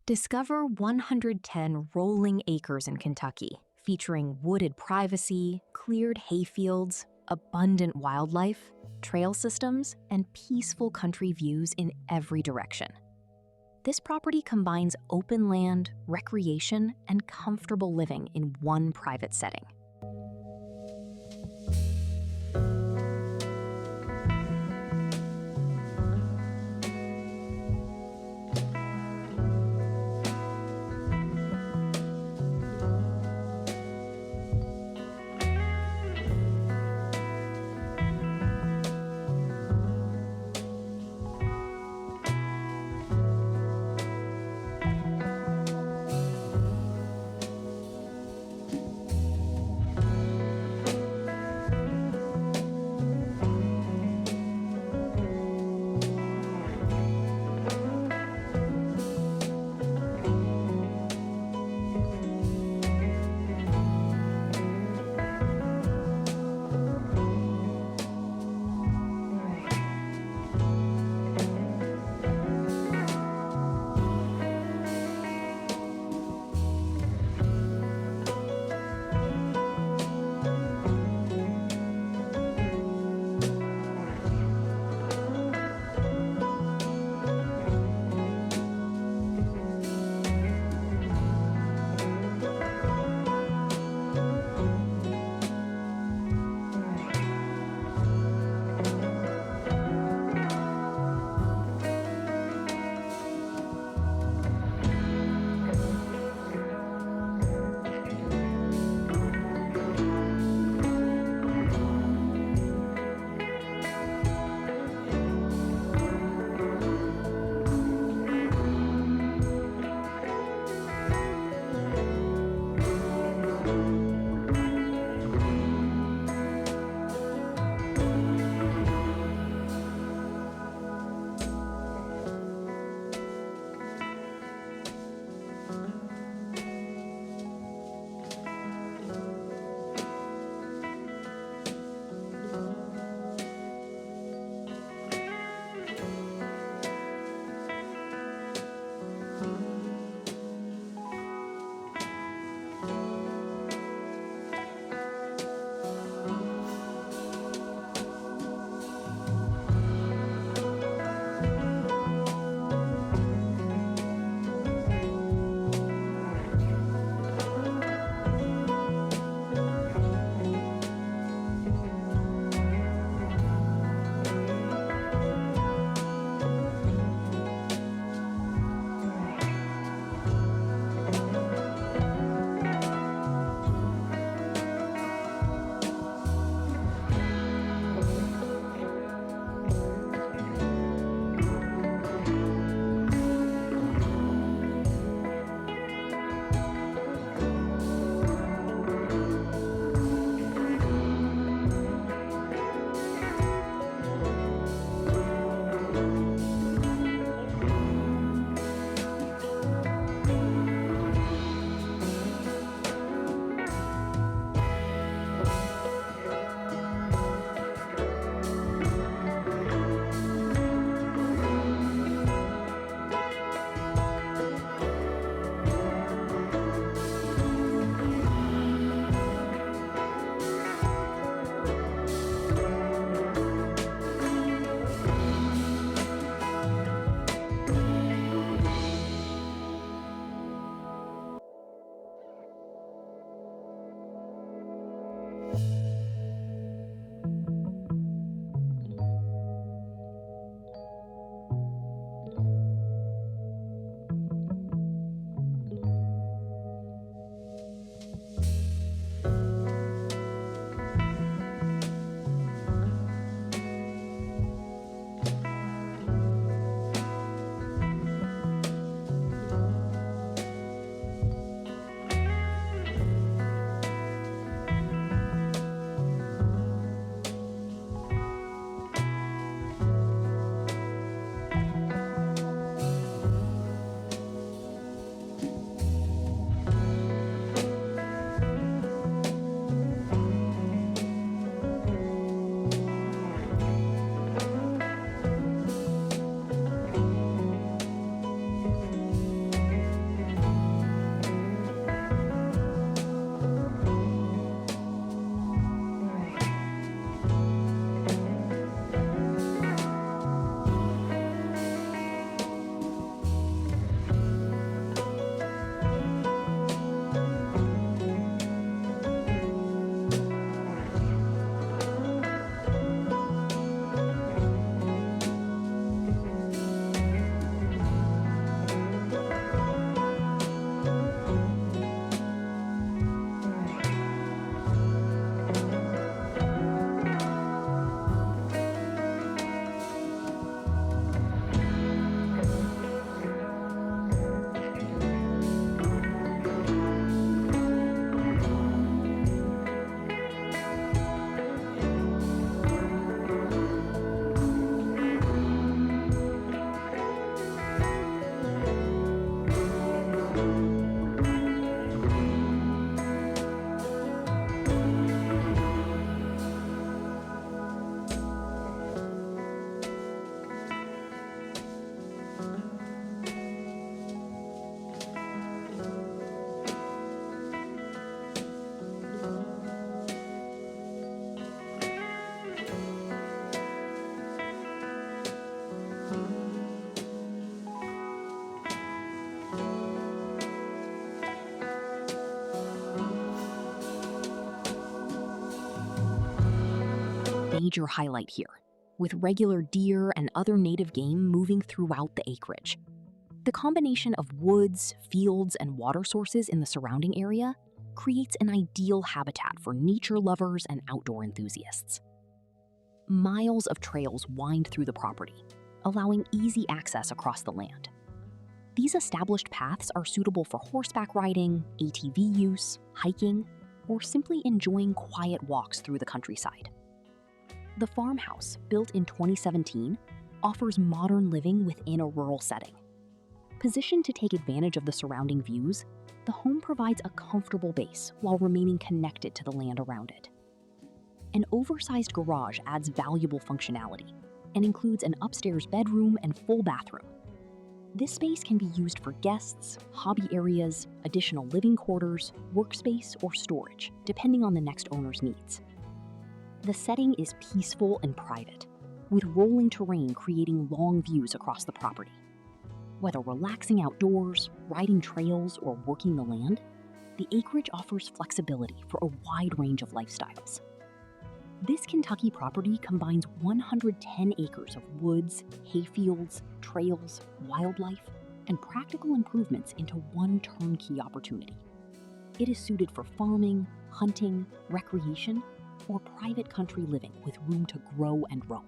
Discover 110 rolling acres in Kentucky, featuring wooded privacy, cleared hayfields, abundant wildlife, trail systems, and peaceful country views in every direction. This property combines open land, recreation, and comfortable living in one private setting. major highlight here, with regular deer and other native game moving throughout the acreage. The combination of woods, fields, and water sources in the surrounding area creates an ideal habitat for nature lovers and outdoor enthusiasts. Miles of trails wind through the property, allowing easy access across the land. These established paths are suitable for horseback riding, ATV use, hiking, or simply enjoying quiet walks through the countryside. The farmhouse, built in 2017, offers modern living within a rural setting. Positioned to take advantage of the surrounding views, the home provides a comfortable base while remaining connected to the land around it. An oversized garage adds valuable functionality and includes an upstairs bedroom and full bathroom. This space can be used for guests, hobby areas, additional living quarters, workspace, or storage, depending on the next owner's needs. The setting is peaceful and private, with rolling terrain creating long views across the property. Whether relaxing outdoors, riding trails, or working the land, the acreage offers flexibility for a wide range of lifestyles. This Kentucky property combines 110 acres of woods, hayfields, trails, wildlife, and practical improvements into one turnkey opportunity. It is suited for farming, hunting, recreation, or private country living with room to grow and roam.